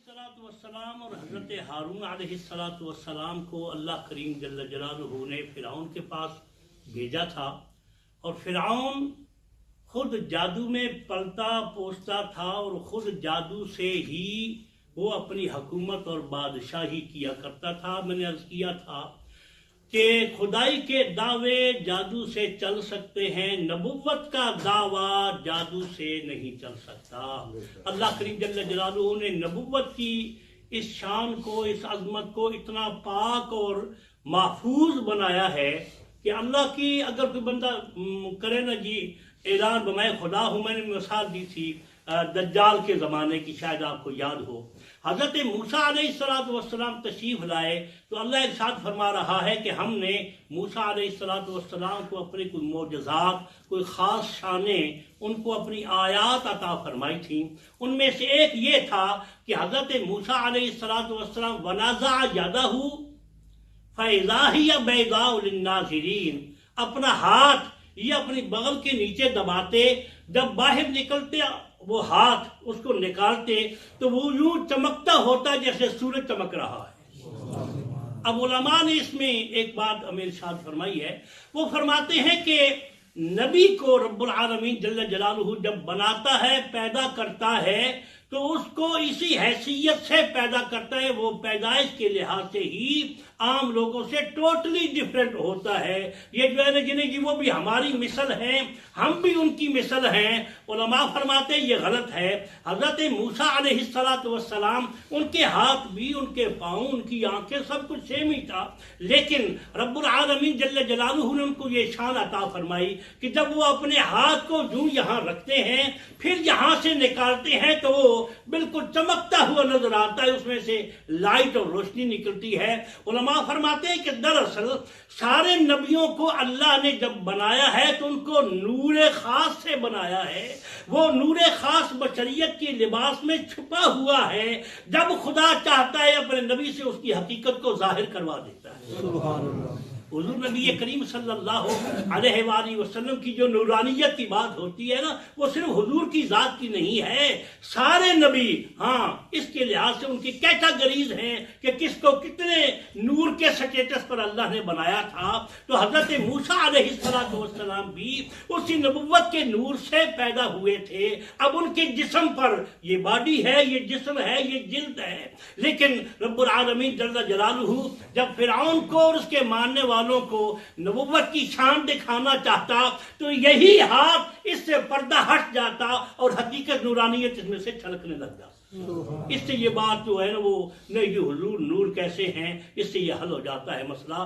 والسلام اور حضرت ہارون علیہ السلام کو اللہ کریم جل جلالہ نے فرعون کے پاس بھیجا تھا، اور فرعون خود جادو میں پلتا پوستا تھا اور خود جادو سے ہی وہ اپنی حکومت اور بادشاہی کیا کرتا تھا۔ میں نے عرض کیا تھا کہ خدائی کے دعوے جادو سے چل سکتے ہیں، نبوت کا دعویٰ جادو سے نہیں چل سکتا۔ اللہ کریم جل جلالہ نے نبوت کی اس شان کو، اس عظمت کو اتنا پاک اور محفوظ بنایا ہے کہ اللہ کی اگر کوئی بندہ کرے نا جی اعلان میں خدا ہوں، میں نے مثال دی تھی دجال کے زمانے کی، شاید آپ کو یاد ہو۔ حضرت موسیٰ علیہ السلام تشریف لائے تو اللہ ارشاد فرما رہا ہے کہ ہم نے موسیٰ علیہ السلام کو اپنے کوئی معجزات، کوئی خاص شانیں ان کو اپنی آیات عطا فرمائی تھیں۔ ان میں سے ایک یہ تھا کہ حضرت موسیٰ علیہ السلام ونازع یدہ فاذا ہی بیضاء للناظرین، اپنا ہاتھ یہ اپنی بغل کے نیچے دباتے، جب باہر نکلتے وہ ہاتھ اس کو نکالتے تو وہ یوں چمکتا ہوتا جیسے سورج چمک رہا ہے۔ اب علماء نے اس میں ایک بات ہمیں ارشاد فرمائی ہے، وہ فرماتے ہیں کہ نبی کو رب العالمین جل جلالہ جب بناتا ہے، پیدا کرتا ہے، تو اس کو اسی حیثیت سے پیدا کرتا ہے، وہ پیدائش کے لحاظ سے ہی عام لوگوں سے ٹوٹلی ڈیفرنٹ ہوتا ہے۔ یہ جو ہے نا جنہیں جی وہ بھی ہماری مثل ہیں، ہم بھی ان کی مثل ہیں، علماء فرماتے ہیں یہ غلط ہے۔ حضرت موسیٰ علیہ السلام ان کے ہاتھ بھی، ان کے پاؤں، ان کی آنکھیں سب کچھ سیم ہی تھا، لیکن رب العالمین جل جلالہ نے ان کو یہ شان عطا فرمائی کہ جب وہ اپنے ہاتھ کو یوں یہاں رکھتے ہیں پھر یہاں سے نکالتے ہیں تو وہ بالکل چمکتا ہوا نظر آتا ہے، اس میں سے لائٹ اور روشنی نکلتی ہے۔ علماء فرماتے ہیں کہ دراصل سارے نبیوں کو اللہ نے جب بنایا ہے تو ان کو نور خاص سے بنایا ہے، وہ نور خاص بشریت کے لباس میں چھپا ہوا ہے، جب خدا چاہتا ہے اپنے نبی سے اس کی حقیقت کو ظاہر کروا دیتا ہے۔ سبحان اللہ۔ حضور نبی کریم صلی اللہ علیہ وآلہ وسلم کی جو نورانیت کی بات ہوتی ہے نا، وہ صرف حضور کی ذات کی نہیں ہے، سارے نبی ہاں اس کے لحاظ سے ان کی کیٹاگریز ہیں کہ کس کو کتنے نور کے سٹیٹس پر اللہ نے بنایا تھا۔ تو حضرت موسیٰ علیہ السلام بھی اسی نبوت کے نور سے پیدا ہوئے تھے۔ اب ان کے جسم پر یہ باڈی ہے، یہ جسم ہے، یہ جلد ہے، لیکن رب العالمین جل جلالہ جب فرعون کو اور اس کے ماننے والوں کو نبوت کی شان دکھانا چاہتا تو یہی ہاتھ اس سے پردہ ہٹ جاتا اور حقیقت نورانیت اس میں سے چھلکنے لگ جاتا۔ اس سے یہ بات جو ہے نا وہ نہیں یہ حضور نور کیسے ہیں، اس سے یہ حل ہو جاتا ہے مسئلہ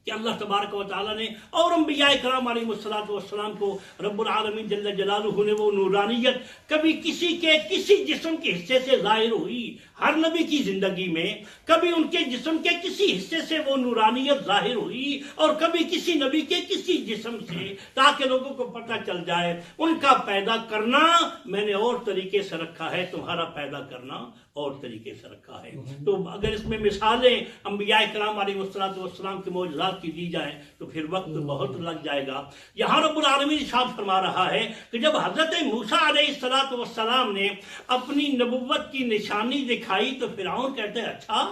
کہ اللہ تبارک و تعالیٰ نے اور انبیاء کرام علیہ السلام کو رب العالمین جل جلالہ نے وہ نورانیت کبھی کسی کے کسی جسم کے حصے سے ظاہر ہوئی، ہر نبی کی زندگی میں کبھی ان کے جسم کے کسی حصے سے وہ نورانیت ظاہر ہوئی اور کبھی کسی نبی کے کسی جسم سے، تاکہ لوگوں کو پتہ چل جائے ان کا پیدا کرنا میں نے اور طریقے سے رکھا ہے، تمہارا پیدا کرنا اور طریقے سے رکھا ہے۔ تو اگر اس میں مثالیں انبیاء کرام علیہ السلام کے معجزات کی دی جائیں تو پھر وقت بہت لگ جائے گا۔ یہاں رب العالمین ارشاد فرما رہا ہے کہ جب حضرت موسیٰ علیہ السلام نے اپنی نبوت کی نشانی دکھائی تو فرعون کہتے ہیں اچھا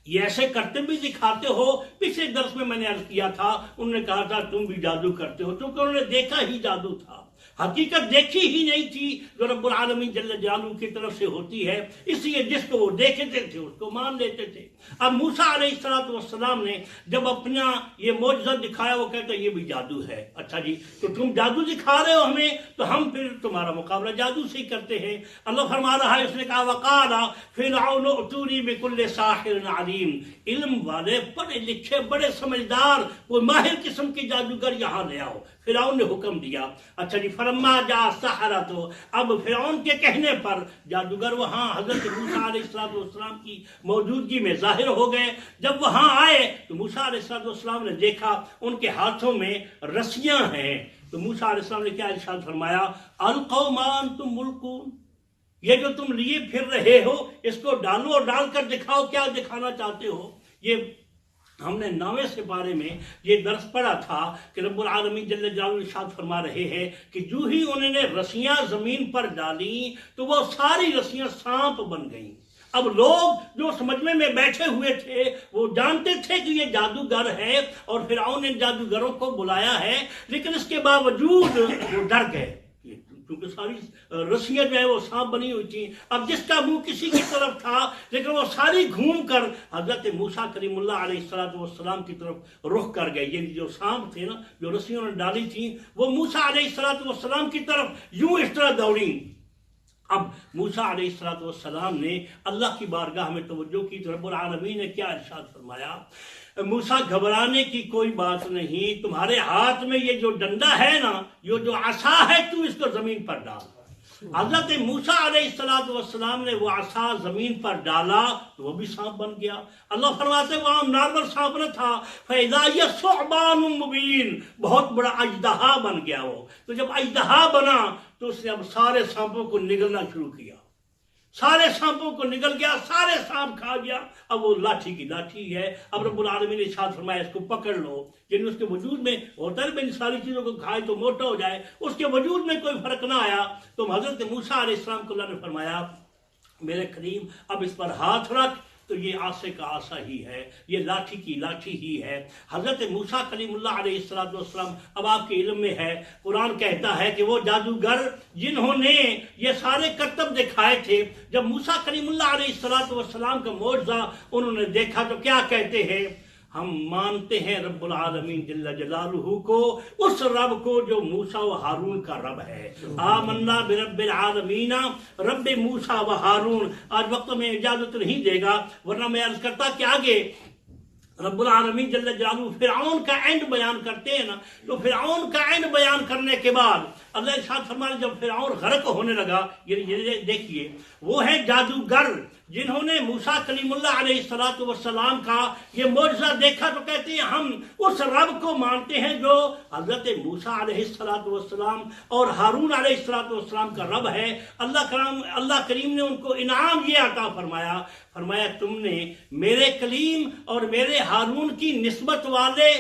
یہ ایسے کرتے بھی دکھاتے ہو۔ پچھلے درس میں نے عرض کیا تھا، انہوں نے کہا تھا تم بھی جادو کرتے ہو، کیونکہ انہوں نے دیکھا ہی جادو تھا، حقیقت دیکھی ہی نہیں تھی جو رب العالمین جل جلالہ کی طرف سے ہوتی ہے، اس لیے جس کو وہ دیکھتے تھے اس کو مان لیتے تھے۔ اب موسیٰ علیہ السلام نے جب اپنا یہ معجزہ دکھایا وہ کہتا یہ بھی جادو ہے۔ اچھا جی تو تم جادو دکھا رہے ہو ہمیں تو ہم پھر تمہارا مقابلہ جادو سے ہی کرتے ہیں۔ اللہ فرما رہا ہے، اس نے کہا وقال فرعون ائتونی بکل ساحر علیم، علم والے پڑھے لکھے بڑے سمجھدار کوئی ماہر قسم کے جادوگر یہاں لے آؤ۔ فرعون نے حکم دیا۔ اچھا جی فلما جاء السحرۃ، اب فرعون کے کہنے پر جادوگر وہاں حضرت موسیٰ علیہ السلام کی موجودگی میں ظاہر ہو گئے۔ جب وہاں آئے تو موسیٰ علیہ السلام نے دیکھا ان کے ہاتھوں میں رسیاں ہیں، تو موسیٰ علیہ السلام نے کیا ارشاد فرمایا، القوا ما انتم ملقون، یہ جو تم لیے پھر رہے ہو اس کو ڈالو اور ڈال کر دکھاؤ کیا دکھانا چاہتے ہو۔ یہ ہم نے 9ویں سپارے میں یہ درس پڑھا تھا کہ رب العالمین جل جلالہ ارشاد فرما رہے ہیں کہ جو ہی انہوں نے رسیاں زمین پر ڈالیں تو وہ ساری رسیاں سانپ بن گئیں۔ اب لوگ جو اس مجمع میں بیٹھے ہوئے تھے وہ جانتے تھے کہ یہ جادوگر ہے اور فرعون نے جادوگروں کو بلایا ہے، لیکن اس کے باوجود وہ ڈر گئے کیونکہ ساری رسیاں جو ہے وہ سانپ بنی ہوئی تھیں۔ اب جس کا منہ کسی کی طرف تھا لیکن وہ ساری گھوم کر حضرت موسیٰ کلیم اللہ علیہ السلام کی طرف رخ کر گئے، یعنی جو سانپ تھے نا، جو رسیوں نے ڈالی تھیں وہ موسیٰ علیہ السلام کی طرف یوں اس طرح دوڑیں۔ اب موسیٰ علیہ السلام نے اللہ کی بارگاہ میں توجہ کی تو رب العالمین نے کیا ارشاد فرمایا، موسیٰ گھبرانے کی کوئی بات نہیں، تمہارے ہاتھ میں یہ جو ڈنڈا ہے نا، یہ جو عصا ہے، تو اس کو زمین پر ڈال۔ حضرت موسیٰ علیہ السلام نے وہ عصا زمین پر ڈالا تو وہ بھی سانپ بن گیا۔ اللہ فرماتے ہیں وہاں نارمل سانپ نہ تھا، فَإِذَا هِيَ ثُعْبَانٌ مُبِينٌ، بہت بڑا اژدہا بن گیا وہ۔ تو جب اژدہا بنا تو اس نے اب سارے سانپوں کو نگلنا شروع کیا، سارے سانپوں کو نگل گیا، سارے سانپ کھا گیا۔ اب وہ لاٹھی کی لاٹھی ہے۔ اب رب العالمین نے ارشاد فرمایا اس کو پکڑ لو، یعنی اس کے وجود میں ہوتا ہے ان ساری چیزوں کو کھائے تو موٹا ہو جائے، اس کے وجود میں کوئی فرق نہ آیا۔ تو حضرت موسیٰ علیہ السلام کو اللہ نے فرمایا میرے کریم اب اس پر ہاتھ رکھ، تو یہ آسے کا آسا ہی ہے، یہ لاٹھی کی لاٹھی ہی ہے۔ حضرت موسیٰ کلیم اللہ علیہ السلام اب آپ کے علم میں ہے، قرآن کہتا ہے کہ وہ جادوگر جنہوں نے یہ سارے کرتب دکھائے تھے، جب موسیٰ کلیم اللہ علیہ السلام کا معجزہ انہوں نے دیکھا تو کیا کہتے ہیں، ہم مانتے ہیں رب العالمین جل جلالہ کو، اس رب کو جو موسیٰ و ہارون کا رب ہے۔ آمنا برب العالمین رب موسیٰ و ہارون۔ آج وقت میں اجازت نہیں دے گا ورنہ میں عرض کرتا کہ آگے رب العالمین جل جلالہ فرعون کا اینڈ بیان کرتے ہیں نا، تو فرعون کا اینڈ بیان کرنے کے بعد اللہ ارشاد فرمایا جب فرعون غرق ہونے لگا، یہ دیکھیے وہ ہے جادوگر جنہوں نے موسیٰ کلیم اللہ علیہ السلام کا یہ معجزہ دیکھا تو کہتے ہیں ہم اس رب کو مانتے ہیں جو حضرت موسیٰ علیہ السلام اور ہارون علیہ السلام کا رب ہے۔ اللہ کریم نے ان کو انعام یہ عطا فرمایا تم نے میرے کلیم اور میرے ہارون کی نسبت والے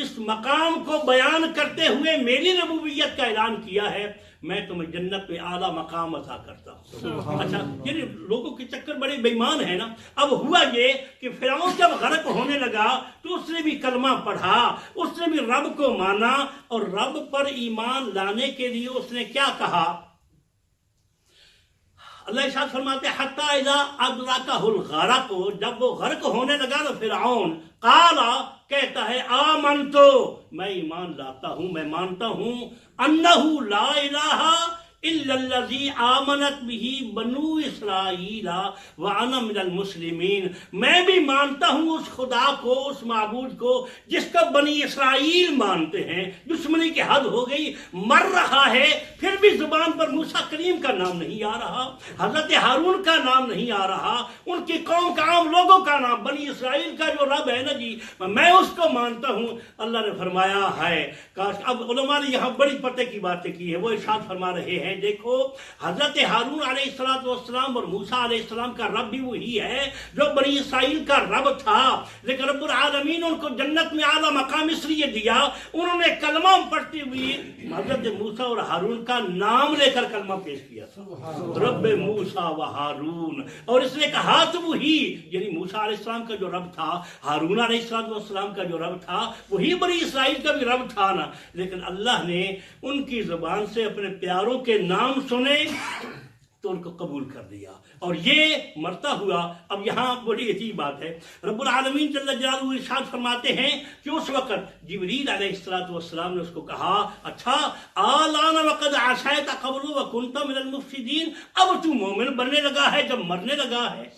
اس مقام کو بیان کرتے ہوئے میری ربوبیت کا اعلان کیا ہے، میں تمہیں جنت میں اعلیٰ مقام عطا کرتا ہوں۔ اچھا، یعنی لوگوں کے چکر بڑے بے ایمان ہیں نا۔ اب ہوا یہ کہ فرعون جب غرق ہونے لگا تو اس نے بھی کلمہ پڑھا، اس نے بھی رب کو مانا، اور رب پر ایمان لانے کے لیے اس نے کیا کہا، اللہ ارشاد فرماتے ہیں حتی اذا ادرکہ الغرق، جب وہ غرق ہونے لگا تو فرعون قال کہتا ہے آمنتو، میں ایمان لاتا ہوں، میں مانتا ہوں، انہو لا الہ الا الذی آمنت بہ بنو اسرائیل وانا من المسلمین، میں بھی مانتا ہوں اس خدا کو، اس معبود کو جس کو بنی اسرائیل مانتے ہیں۔ دشمنی کی حد ہو گئی، مر رہا ہے پھر بھی زبان پر موسیٰ کریم کا نام نہیں آ رہا، حضرت ہارون کا نام نہیں آ رہا، ان کی قوم کا عام لوگوں کا نام، بنی اسرائیل کا جو رب ہے نا جی میں اس کو مانتا ہوں۔ اللہ نے فرمایا ہے کاش، اب علماء نے یہاں بڑی پتے کی باتیں کی ہے، وہ ارشاد فرما رہے ہیں دیکھو حضرت ہارون علیہ السلام اور موسیٰ علیہ السلام کا رب بھی وہی ہے جو بنی اسرائیل کا رب تھا، لیکن رب العالمین ان کو جنت میں اعلیٰ مقام اس لیے دیا، انہوں نے کلمہ پڑھتے ہوئے حضرت موسیٰ اور ہارون کا نام لے کر کلمہ پیش کیا رب موسیٰ و ہارون، اور اس نے کہا تو وہی، یعنی موسیٰ علیہ السلام کا جو رب تھا، ہارون علیہ السلام کا جو رب تھا، وہی بنی اسرائیل کا بھی رب تھا نا، لیکن اللہ نے ان کی زبان سے اپنے پیاروں کے نام سنے تو ان کو قبول کر دیا، اور یہ مرتا ہوا۔ اب یہاں بڑی عجیب بات ہے، رب العالمین جل جلالہ ارشاد فرماتے ہیں کہ اس وقت جبریل علیہ السلام نے اس کو کہا اچھا آلان وقد عصیت قبل وکنت من المفسدین، اب تو مومن بننے لگا ہے جب مرنے لگا ہے،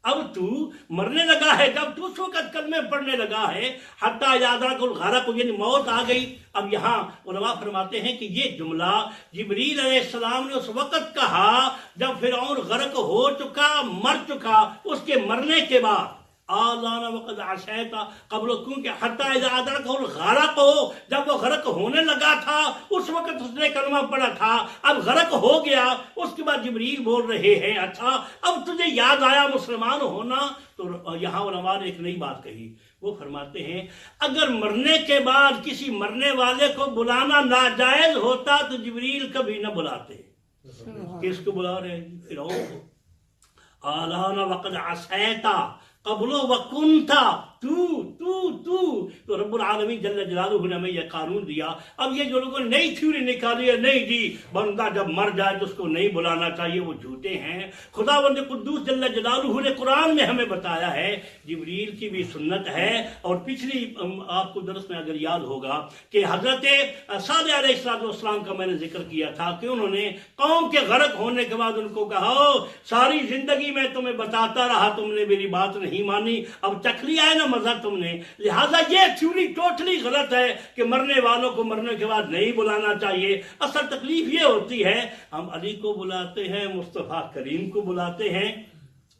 اب تو مرنے لگا ہے جب تو اس وقت کلمے پڑھنے لگا ہے، حتی یادرک الغرق، یعنی موت آ گئی۔ اب یہاں علماء فرماتے ہیں کہ یہ جملہ جبریل علیہ السلام نے اس وقت کہا جب فرعون غرق ہو چکا، مر چکا، اس کے مرنے کے بعد، آلان وقد عصیت قبل کیونکہ حتی اذا ادرکہ الغرق ہو، جب وہ غرق ہونے لگا تھا اس وقت اس نے کلمہ پڑھا تھا، اب غرق ہو گیا، اس کے بعد جبریل بول رہے ہیں اچھا اب تجھے یاد آیا مسلمان ہونا؟ تو یہاں علماء نے ایک نئی بات کہی، وہ فرماتے ہیں اگر مرنے کے بعد کسی مرنے والے کو بلانا ناجائز ہوتا تو جبریل کبھی نہ بلاتے۔ کس کو بلا رہے ہیں؟ فرعون کو۔ آلان وقد عصیتا قبل وکنتا تو رب العالمین جل جلالہ نے ہمیں یہ قانون دیا۔ اب یہ جو لوگوں نے نئی تھیوری نکالی ہے، نہیں جی بندہ جب مر جائے تو اس کو نہیں بلانا چاہیے، وہ جھوٹے ہیں۔ خداوند قدوس جل جلالہ نے قرآن میں ہمیں بتایا ہے، جبریل کی بھی سنت ہے۔ اور پچھلی آپ کو درس میں اگر یاد ہوگا کہ حضرت صالح علیہ السلام کا میں نے ذکر کیا تھا کہ انہوں نے قوم کے غرق ہونے کے بعد ان کو کہا ساری زندگی میں تمہیں بتاتا رہا، تم نے میری بات نہیں مانی، اب چکھ لیا ہے نا مزہ تم نے۔ لہٰذا یہ تھیوری ٹوٹلی غلط ہے کہ مرنے والوں کو مرنے کے بعد نہیں بلانا چاہیے۔ اصل تکلیف یہ ہوتی ہے ہم علی کو بلاتے ہیں، مصطفیٰ کریم کو بلاتے ہیں،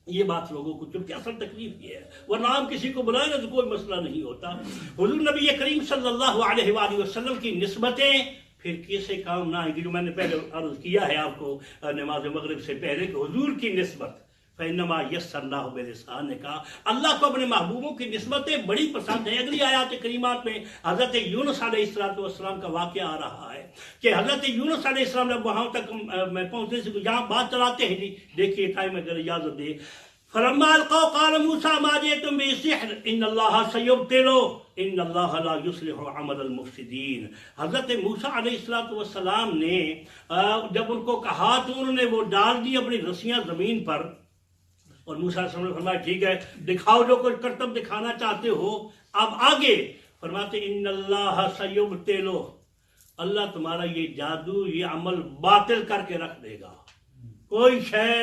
یہ بات لوگوں کو چونکہ اصل تکلیف یہ ہے، ورنہ ہم کسی کو بلائیں گے تو کوئی مسئلہ نہیں ہوتا۔ حضور نبی کریم صلی اللہ علیہ وآلہ وسلم کی نسبتیں پھر کیسے کام نہ آئیں گی، جو میں نے پہلے عرض کیا ہے آپ کو نماز مغرب سے پہلے کہ حضور کی نسبت فَإِنَّمَا يَسَّرْنَاهُ بِلِسَانِكَ، اللہ کو اپنے محبوبوں کی نسبتیں بڑی پسند ہیں۔ اگلی آیات کریمات میں حضرت یونس علیہ السلام کا واقعہ آ رہا ہے کہ حضرت یونس علیہ السلام نے وہاں تک میں پہنچنے سے جہاں بات چلاتے ہیں، جی دیکھیے ٹائم اگر اجازت دے، فَلَمَّا أَلْقَوْا قَالَ مُوسَىٰ مَا جِئْتُم بِهِ سِحْرٌ إِنَّ اللَّهَ سَيُبْطِلُهُ إِنَّ اللَّهَ لَا يُصْلِحُ عَمَلَ الْمُفْسِدِينَ۔ حضرت موسیٰ علیہ السلام نے جب ان کو کہا تو انہوں نے وہ ڈال دی اپنی رسیاں زمین پر، اور موسیٰ علیہ السلام نے فرمایا ٹھیک ہے دکھاؤ جو کچھ کرتب دکھانا چاہتے ہو۔ اب آگے فرماتے ان اللہ سیبطلہ، اللہ تمہارا یہ جادو یہ عمل باطل کر کے رکھ دے گا، کوئی شے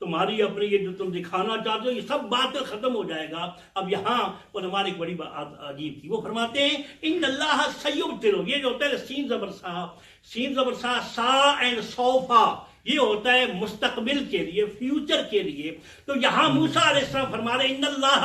تمہاری اپنی یہ جو تم دکھانا چاہتے ہو یہ سب باطل ختم ہو جائے گا۔ اب یہاں علماء نے ایک بڑی بات عجیب کی، وہ فرماتے ہیں ان اللہ سیبطلہ، یہ جو ہوتا ہے سین زبر سا اینڈ صوفا، یہ ہوتا ہے مستقبل کے لیے، فیوچر کے لیے۔ تو یہاں موسیٰ علیہ السلام فرما رہے ان اللہ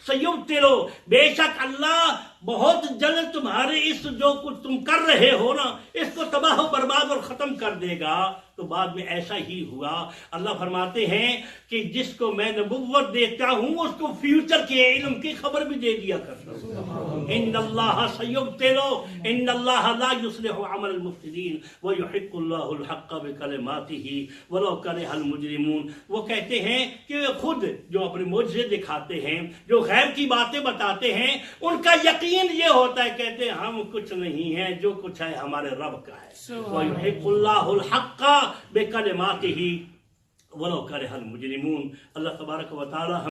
سیبطلہ، بے شک اللہ بہت جلد تمہارے اس جو کچھ تم کر رہے ہو نا اس کو تباہ و برباد اور ختم کر دے گا۔ تو بعد میں ایسا ہی ہوا۔ اللہ فرماتے ہیں کہ جس کو میں نبوت دیتا ہوں اس کو فیوچر کے علم کی خبر بھی دے دیا کرتا ہوں۔ ان اللہ سیبطلہ ان اللہ لا یصلح عمل المفسدین ویحق اللہ الحق بکلماتہ ولو کرہ المجرمون۔ وہ کہتے ہیں کہ خود جو اپنے معجزے دکھاتے ہیں، جو غیب کی باتیں بتاتے ہیں، ان کا یقین یہ ہوتا ہے، کہتے ہیں ہم کچھ نہیں ہیں، جو کچھ ہے ہمارے رب کا ہے۔ وَيُحِقُّ اللَّهُ الْحَقَّ بِكَلِمَاتِهِ وَلَوْ كَرِهَ الْمُجْرِمُونَ۔ اللہ تبارک و تعالی